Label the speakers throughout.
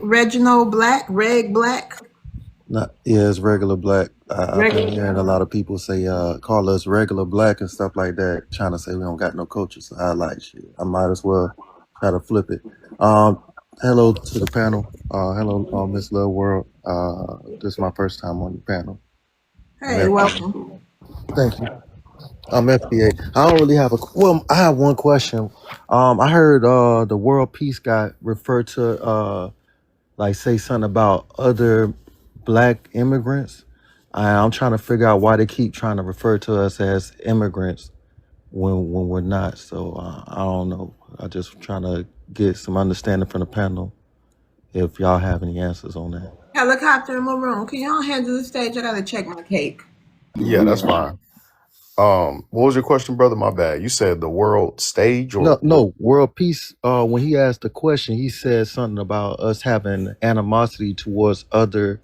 Speaker 1: Reginald Black, Reg Black,
Speaker 2: Not, yeah, it's regular black. I've been
Speaker 1: regular.
Speaker 2: hearing a lot of people say, call us regular black and stuff like that, trying to say we don't got no culture. So I like shit. I might as well try to flip it. Um, Hello to the panel. Hello, Miss Love World. This is my first time on the panel. I'm
Speaker 1: Hey,
Speaker 2: FBA.
Speaker 1: welcome.
Speaker 2: Thank you. I'm FBA. I don't really have I have one question. I heard the world peace guy refer to like say something about other black immigrants. I'm trying to figure out why they keep trying to refer to us as immigrants when we're not. So I don't know. I just trying to get some understanding from the panel if y'all have any answers on that.
Speaker 1: Helicopter in my room. Can y'all handle the stage? I gotta check my cake.
Speaker 3: Yeah, that's fine. What was your question, brother? My bad. You said the world stage or
Speaker 2: No,
Speaker 3: what?
Speaker 2: no, world peace. When he asked the question, he said something about us having animosity towards other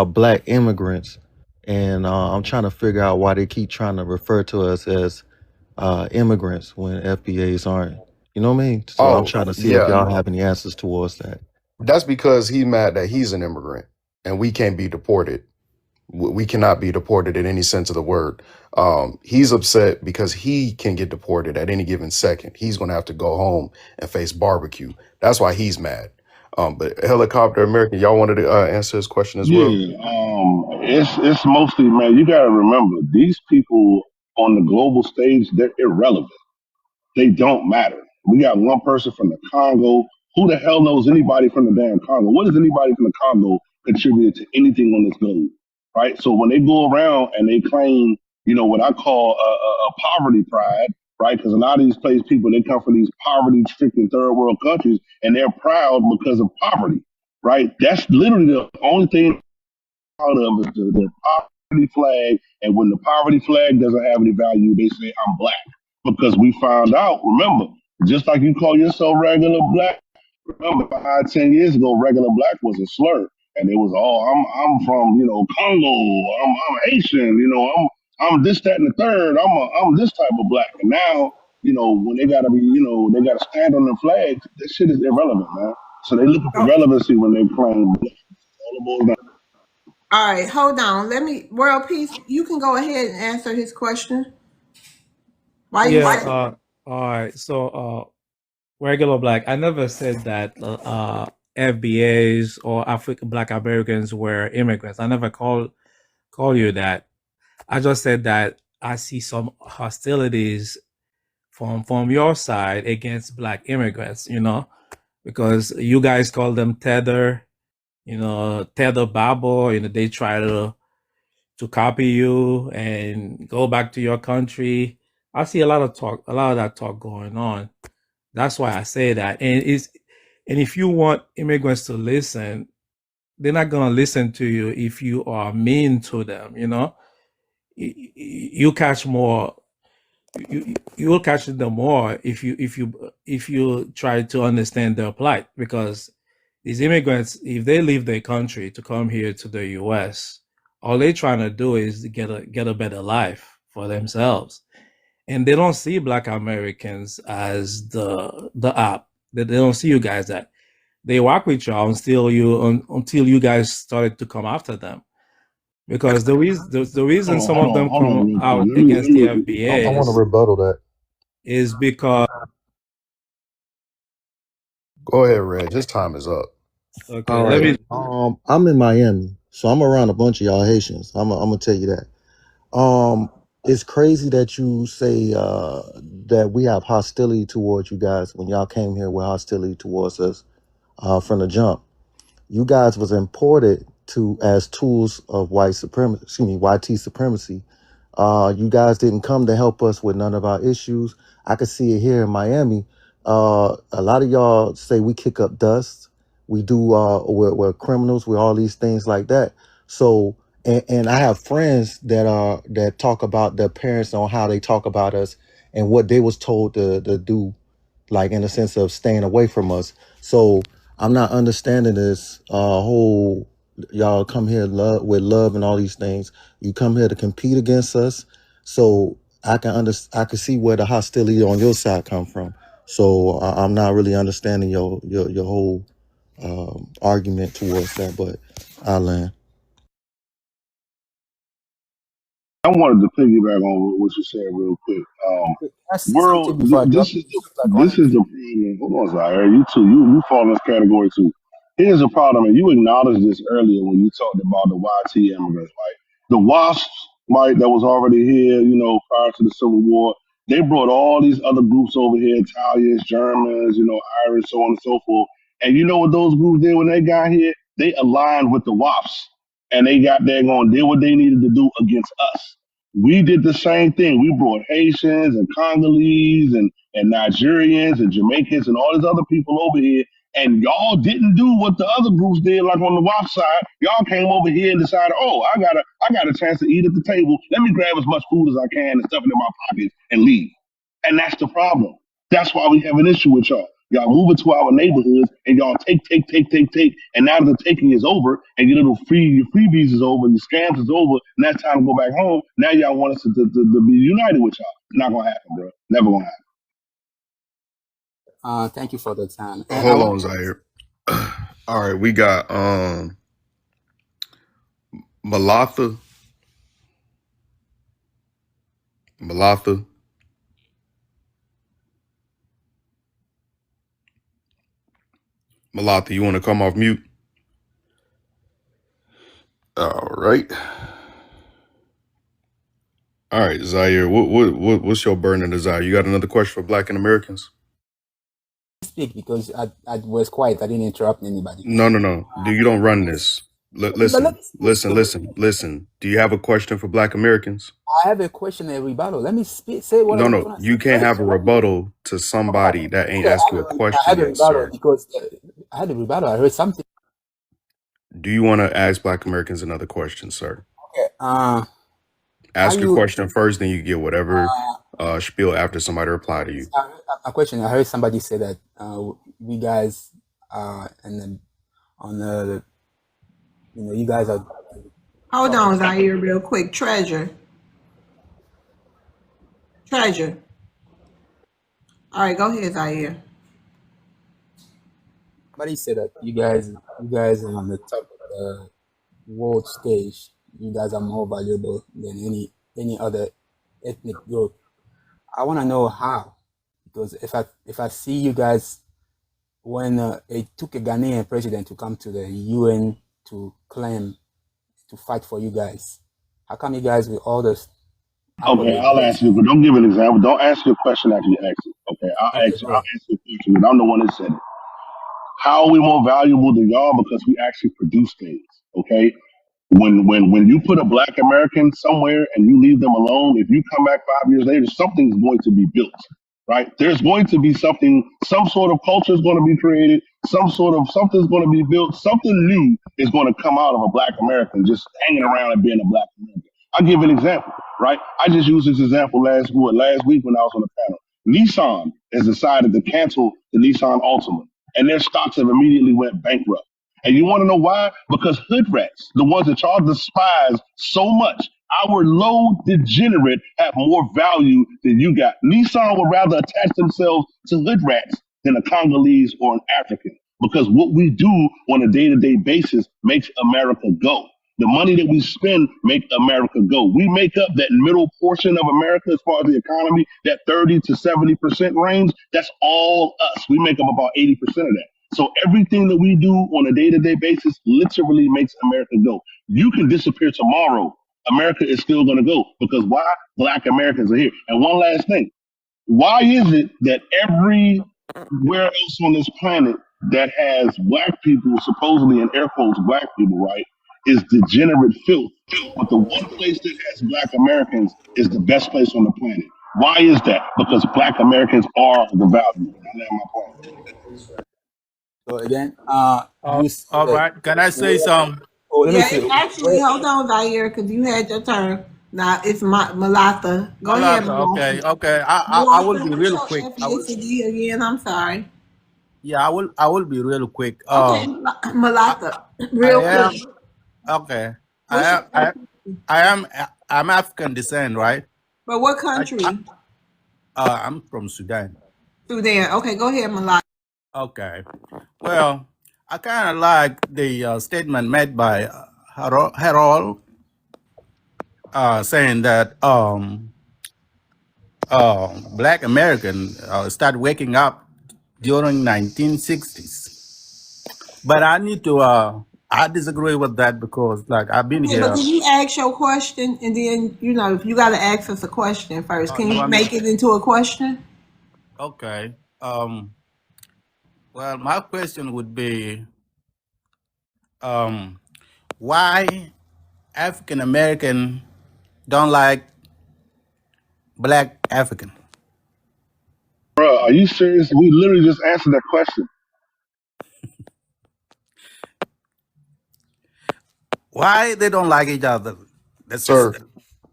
Speaker 2: black immigrants, and I'm trying to figure out why they keep trying to refer to us as immigrants when FBAs aren't. You know what I mean? So I'm
Speaker 3: Oh,
Speaker 2: trying to see if
Speaker 3: yeah.
Speaker 2: y'all have any answers towards that.
Speaker 3: That's because he's mad that he's an immigrant and we can't be deported. We cannot be deported in any sense of the word. He's upset because he can get deported at any given second. He's going to have to go home and face barbecue. That's why he's mad. But Helicopter American, y'all wanted to answer his question as well?
Speaker 4: Yeah, it's mostly, man. You gotta remember these people on the global stage, they're irrelevant. They don't matter. We got one person from the Congo. Who the hell knows anybody from the damn Congo? What does anybody from the Congo contribute to anything on this globe? Right. So when they go around and they claim, what I call a poverty pride, right? Because a lot of these place people, they come from these poverty-stricken third world countries, and they're proud because of poverty, right? That's literally the only thing out of is the poverty flag. And when the poverty flag doesn't have any value, they say I'm black because we found out. Remember, just like you call yourself regular black. Remember, 5, 10 years ago, regular black was a slur, and it was I'm from Congo, I'm Haitian, I'm this that and the third, I'm this type of black. And now when they gotta be they gotta stand on their flags, this shit is irrelevant, man. So they looking for
Speaker 1: Oh,
Speaker 4: relevancy when they claim black. All the boys
Speaker 1: all right, hold on. Let me, World Peace, you can go ahead and answer his question. Why you
Speaker 5: Yeah,
Speaker 1: say?
Speaker 5: all right. So, regular black. I never said that FBAs or African Black Americans were immigrants. I never call you that. I just said that I see some hostilities from your side against black immigrants. Because you guys call them tether. Tether Bible. They try to copy you and go back to your country. I see a lot of that talk going on. That's why I say that. And if you want immigrants to listen, they're not gonna listen to you if you are mean to them. You catch more. You will catch them more if you try to understand their plight, because these immigrants, if they leave their country to come here to the U.S., all they're trying to do is get a better life for themselves, and they don't see Black Americans as the app. They don't see you guys that they work with y'all until you guys started to come after them. Because the reason some of them
Speaker 4: hold on
Speaker 5: come
Speaker 4: real quick.
Speaker 5: out
Speaker 4: Let me,
Speaker 5: against the
Speaker 2: I want to
Speaker 5: FBAs
Speaker 2: rebuttal that.
Speaker 5: is because
Speaker 3: Go ahead, Reg. His time is up.
Speaker 5: okay,
Speaker 2: All
Speaker 5: let
Speaker 2: right.
Speaker 5: me
Speaker 2: I'm in Miami, so I'm around a bunch of y'all Haitians. I'm gonna tell you that. It's crazy that you say that we have hostility towards you guys when y'all came here with hostility towards us from the jump. You guys was imported to as tools of white supremacy, excuse me, YT supremacy. You guys didn't come to help us with none of our issues. I could see it here in Miami. A lot of y'all say we kick up dust. We do. We're criminals. We're all these things like that. So, and I have friends that talk about their parents on how they talk about us and what they was told to do, like in the sense of staying away from us. So I'm not understanding this whole y'all come here with love and all these things. You come here to compete against us. So I can see where the hostility on your side come from. So I'm not really understanding your whole argument towards that, but I'll land.
Speaker 4: I wanted to piggyback on what you said real quick.
Speaker 6: Can I say something
Speaker 4: World,
Speaker 6: before I drop?
Speaker 4: this is the
Speaker 6: Just like honestly.
Speaker 4: problem. Hold on, Zaire. You too. You fall in this category too. Here's the problem, and you acknowledged this earlier when you talked about the YT immigrants, right? The WASPs, right, that was already here, prior to the Civil War. They brought all these other groups over here, Italians, Germans, Irish, so on and so forth. And you know what those groups did when they got here? They aligned with the WASPs, and they got there going, did what they needed to do against us. We did the same thing. We brought Haitians and Congolese and Nigerians and Jamaicans and all these other people over here. And y'all didn't do what the other groups did, like on the WAP side. Y'all came over here and decided, oh, I got a chance to eat at the table. Let me grab as much food as I can and stuff it in my pockets and leave. And that's the problem. That's why we have an issue with y'all. Y'all move into our neighborhoods and y'all take. And now that the taking is over and your little your freebies is over, your scams is over, and that's time to go back home. Now y'all want us to be united with y'all. Not gonna happen, bro. Never gonna happen.
Speaker 6: Thank you for the time. And I
Speaker 3: Hold
Speaker 6: want
Speaker 3: on, Zaire. All right, we got Malatha. Malatha. Malatha, you want to come off mute? All right. All right, Zaire. What's your burning desire? You got another question for Black and Americans?
Speaker 6: speak because I was quiet. I didn't interrupt anybody.
Speaker 3: No. You don't run this.
Speaker 6: But let me
Speaker 3: Listen. Do you have a question for Black Americans?
Speaker 6: I have a question and rebuttal. Let me say what I
Speaker 3: No.
Speaker 6: want to say
Speaker 3: You can't
Speaker 6: first.
Speaker 3: have a rebuttal to somebody that ain't asked you a
Speaker 6: I
Speaker 3: question
Speaker 6: had a
Speaker 3: yet,
Speaker 6: rebuttal
Speaker 3: sir.
Speaker 6: because I had a rebuttal. I heard something.
Speaker 3: Do you want to ask Black Americans another question, sir?
Speaker 6: Okay.
Speaker 3: Ask your question first, then you get whatever spiel after somebody reply to you.
Speaker 6: A question. I heard somebody say that we guys you guys are.
Speaker 1: Hold on, Zaire, real quick. Treasure. All right, go ahead, Zaire.
Speaker 6: Somebody said that you guys are on the top of the world stage. You guys are more valuable than any other ethnic group. I want to know how, because if I see you guys when it took a Ghanaian president to come to the UN to claim to fight for you guys, how come you guys with all this
Speaker 4: Okay, I'll ask you, but don't give an example. Don't ask your question after you ask it. Okay, I'll ask you a question, but I'm the one that said it. How are we more valuable than y'all? Because we actually produce things. Okay, when you put a black American somewhere and you leave them alone, if you come back 5 years later, something's going to be built, right? There's going to be something, some sort of culture is going to be created, something's going to be built, something new is going to come out of a black American just hanging around and being a black American. I'll give an example, right? I just used this example last week when I was on the panel. Nissan has decided to cancel the Nissan Altima, and their stocks have immediately went bankrupt. And you want to know why? Because hood rats, the ones that y'all despise so much, our low degenerate have more value than you got. Nissan would rather attach themselves to hood rats than a Congolese or an African. Because what we do on a day-to-day basis makes America go. The money that we spend make America go. We make up that middle portion of America as far as the economy, that 30 to 70% range. That's all us. We make up about 80% of that. So everything that we do on a day-to-day basis literally makes America go. You can disappear tomorrow. America is still going to go because why? Black Americans are here. And one last thing. Why is it that everywhere else on this planet that has black people, supposedly in air quotes, black people, right, is degenerate filth? But the one place that has black Americans is the best place on the planet. Why is that? Because black Americans are the value. I land my point.
Speaker 6: So again,
Speaker 7: All right. Can I say some?
Speaker 6: let me
Speaker 1: Yeah,
Speaker 6: say.
Speaker 1: actually, hold on, Zaire, because you had your turn. Now it's Malatha. Go ahead,
Speaker 7: Malaka,
Speaker 1: Malatha.
Speaker 7: okay. I will
Speaker 1: Malatha,
Speaker 7: be
Speaker 1: what's
Speaker 7: real
Speaker 1: your
Speaker 7: quick.
Speaker 1: ethnicity again? I'm sorry.
Speaker 7: I will be real quick.
Speaker 1: Okay,
Speaker 7: I,
Speaker 1: Malatha,
Speaker 7: I
Speaker 1: real quick.
Speaker 7: am okay.
Speaker 1: What's your ethnicity?
Speaker 7: I'm African descent, right?
Speaker 1: But what
Speaker 7: I,
Speaker 1: country?
Speaker 7: I'm from Sudan.
Speaker 1: Sudan. Okay, go ahead, Malatha.
Speaker 7: Okay. Well, I kind of like the statement made by Harold saying that Black American start waking up during 1960s. But I need to I disagree with that because like I've been
Speaker 1: Yeah, but
Speaker 7: here.
Speaker 1: can you ask your question and then if you got to ask us a question first, can
Speaker 7: You
Speaker 1: you
Speaker 7: want me
Speaker 1: make it into a question?
Speaker 7: okay. Well, my question would be why African American don't like Black African?
Speaker 4: Bro, are you serious? We literally just answered that question.
Speaker 7: Why they don't like each other? That's just
Speaker 3: Sir,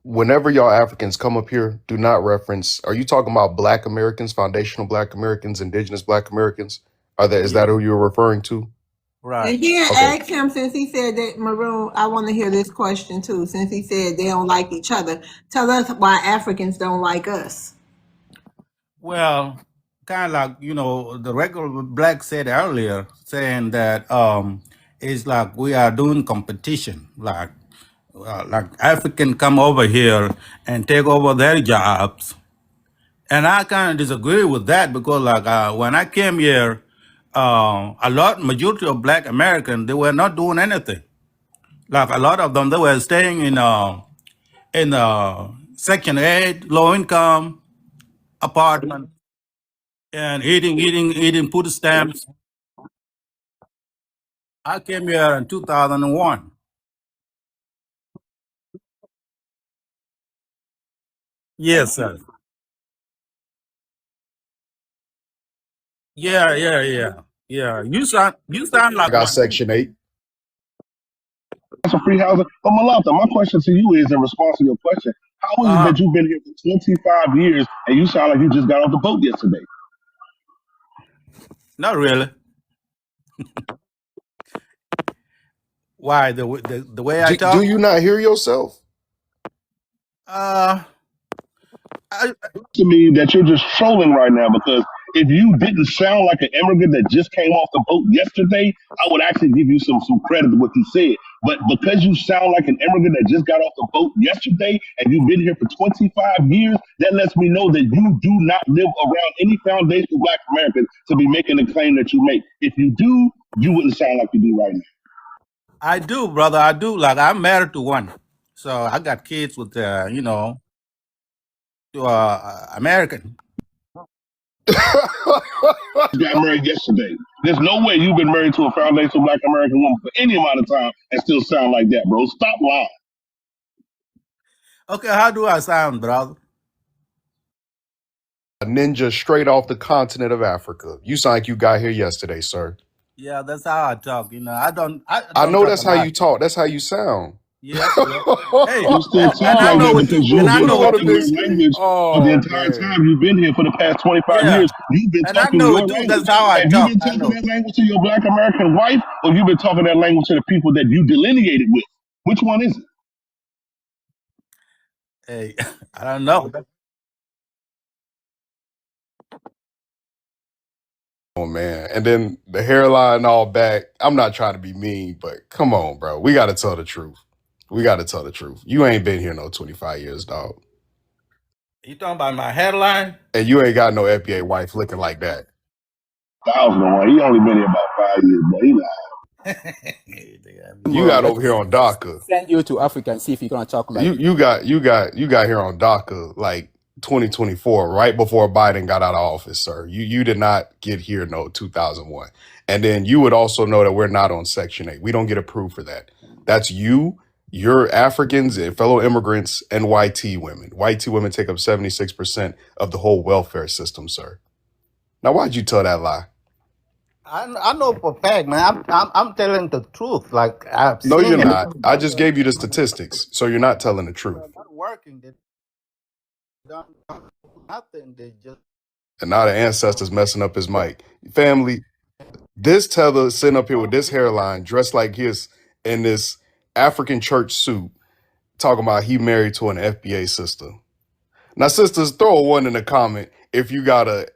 Speaker 3: whenever y'all Africans come up here, do not reference. Are you talking about Black Americans, foundational Black Americans, indigenous Black Americans? Is
Speaker 7: yeah,
Speaker 3: that who you're referring to?
Speaker 7: right.
Speaker 1: And then
Speaker 3: Okay.
Speaker 1: ask him, since he said that, Maroon, I want to hear this question too. Since he said they don't like each other, tell us why Africans don't like us.
Speaker 7: Well, kind of like the regular Black said earlier, saying that it's like we are doing competition, like African come over here and take over their jobs. And I kind of disagree with that because, like, when I came here, majority of Black Americans, they were not doing anything. Like a lot of them, they were staying in Section 8, low income apartment, and eating food stamps. I came here in 2001. Yes, sir. Yeah. You sound
Speaker 3: I
Speaker 7: like
Speaker 3: got
Speaker 7: one.
Speaker 3: Section 8.
Speaker 4: That's a free housing. But Malata, my question to you is in response to your question, how is it
Speaker 7: Uh,
Speaker 4: that you've been here for 25 years and you sound like you just got off the boat yesterday?
Speaker 7: Not really. Why the way I
Speaker 3: Do
Speaker 7: talk?
Speaker 3: you not hear yourself?
Speaker 7: Uh, I,
Speaker 4: To me that you're just trolling right now because if you didn't sound like an immigrant that just came off the boat yesterday, I would actually give you some credit to what you said. But because you sound like an immigrant that just got off the boat yesterday and you've been here for 25 years, that lets me know that you do not live around any foundational Black Americans to be making the claim that you make. If you do, you wouldn't sound like you do right now.
Speaker 7: I do, brother. I do. Like I'm married to one, so I got kids with to American.
Speaker 4: You got married yesterday. There's no way you've been married to a foundational Black American woman for any amount of time and still sound like that, bro. Stop lying.
Speaker 7: Okay, how do I sound, brother?
Speaker 3: A ninja straight off the continent of Africa. You sound like you got here yesterday, sir.
Speaker 7: Yeah, that's how I talk. I
Speaker 3: I
Speaker 7: don't
Speaker 3: know
Speaker 7: talk a
Speaker 3: that's how
Speaker 7: lot.
Speaker 3: you talk. That's how you sound.
Speaker 7: Yep. Hey,
Speaker 4: You still
Speaker 7: and
Speaker 4: sound
Speaker 7: I
Speaker 4: like
Speaker 7: know
Speaker 4: that
Speaker 7: what
Speaker 4: because
Speaker 7: you
Speaker 4: you've
Speaker 7: and I
Speaker 3: You
Speaker 4: been
Speaker 3: don't
Speaker 7: know
Speaker 3: want
Speaker 7: what
Speaker 3: to
Speaker 4: talking
Speaker 7: you.
Speaker 4: your
Speaker 3: miss.
Speaker 4: language for the
Speaker 3: Oh
Speaker 4: entire
Speaker 3: man.
Speaker 4: time you've been here for the past 25
Speaker 7: Yeah,
Speaker 4: years. You've been
Speaker 7: and I
Speaker 4: talking
Speaker 7: know
Speaker 4: your
Speaker 7: it too. That's
Speaker 4: language.
Speaker 7: how I
Speaker 4: Have you
Speaker 7: talk.
Speaker 4: been
Speaker 7: I
Speaker 4: talking
Speaker 7: know.
Speaker 4: that language to your Black American wife or you been talking that language to the people that you delineated with? Which one is it?
Speaker 7: Hey, I don't know.
Speaker 3: Oh man. And then the hairline all back. I'm not trying to be mean, but come on, bro. We gotta tell the truth. We gotta tell the truth. You ain't been here no 25 years, dog.
Speaker 7: You talking about my headline?
Speaker 3: And you ain't got no FBA wife looking like that.
Speaker 4: 1001. He only been here about 5 years, but he
Speaker 3: You got over here on DACA.
Speaker 6: Send you to Africa and see if you're gonna talk like
Speaker 3: You got here on DACA like 2024, right before Biden got out of office, sir. You did not get here no 2001. And then you would also know that we're not on Section 8. We don't get approved for that. That's your Africans and fellow immigrants and white T women. White T women take up 76% of the whole welfare system, sir. Now, why'd you tell that lie?
Speaker 7: I know for a fact, man. I'm telling the truth. Like I've
Speaker 3: No, you're
Speaker 7: seen it.
Speaker 3: not. I just gave you the statistics, so you're not telling the truth.
Speaker 7: They're not working. They don't do nothing. They just
Speaker 3: And now the ancestors messing up his mic. Family, this tether sitting up here with this hairline, dressed like his in this African church suit, talking about he married to an FBA sister. Now, sisters, throw a 1 in the comment if you got a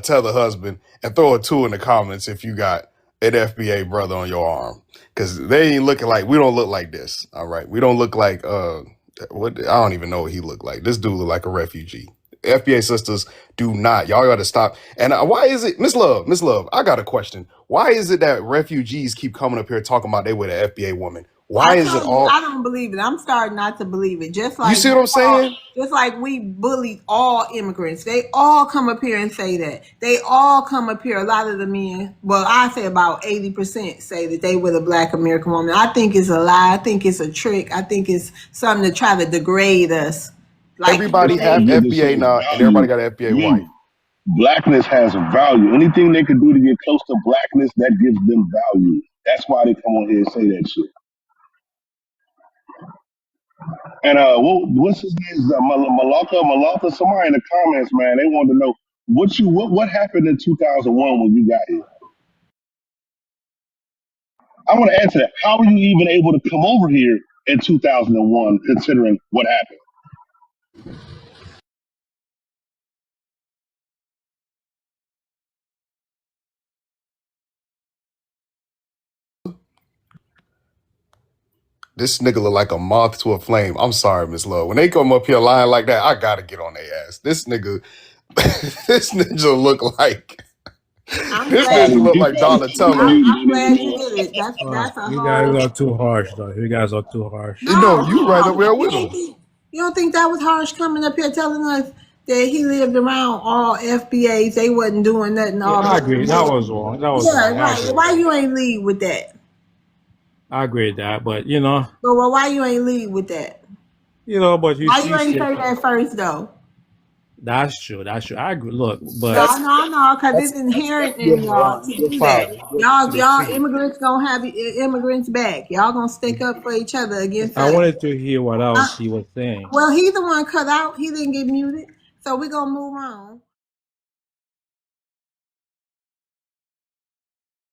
Speaker 3: tether husband, and throw a 2 in the comments if you got an FBA brother on your arm, because they ain't looking like, we don't look like this. All right, we don't look like what, I don't even know what he looked like. This dude look like a refugee. FBA sisters do not. Y'all got to stop. And why is it, Miss Love? I got a question. Why is it that refugees keep coming up here talking about they were the FBA woman? Why is it all?
Speaker 1: I don't believe it. I'm starting not to believe it. Just like
Speaker 3: You see what I'm saying?
Speaker 1: Just like we bully all immigrants. They all come up here and say that. They all come up here. A lot of the men, well, I say about 80% say that they were the Black American woman. I think it's a lie. I think it's a trick. I think it's something to try to degrade us. Like
Speaker 3: Everybody have FBA now, and everybody got an FBA wife.
Speaker 4: Blackness has a value. Anything they can do to get close to blackness, that gives them value. That's why they come on here and say that shit. And what's his name? Malaka. Somebody in the comments, man, they wanted to know what happened in 2001 when you got here. I want to answer that. How were you even able to come over here in 2001, considering what happened?
Speaker 3: This nigga look like a moth to a flame. I'm sorry, Miss Love. When they come up here lying like that, I gotta get on their ass. This nigga, this nigga look like Donatello.
Speaker 1: I'm glad you did it. That's
Speaker 5: you guys are too harsh, though. You guys are too harsh.
Speaker 3: No, you right up there with him.
Speaker 1: You don't think that was harsh coming up here telling us that he lived around all FBAs? They wasn't doing nothing.
Speaker 5: Yeah, I agree. That was wrong. That was wrong.
Speaker 1: Right. Why you ain't lead with that?
Speaker 5: I agree with that, but you know.
Speaker 1: But why you ain't lead with that?
Speaker 5: You know, but
Speaker 1: why you ain't say that first though?
Speaker 5: That's true. That's true. I agree. Look, but
Speaker 1: no, because it's inherent in y'all to do that. Y'all immigrants gonna have immigrants back. Y'all gonna stick up for each other against us.
Speaker 5: I wanted to hear what else he was saying.
Speaker 1: Well, he's the one cut out. He didn't get muted, so we're gonna move on.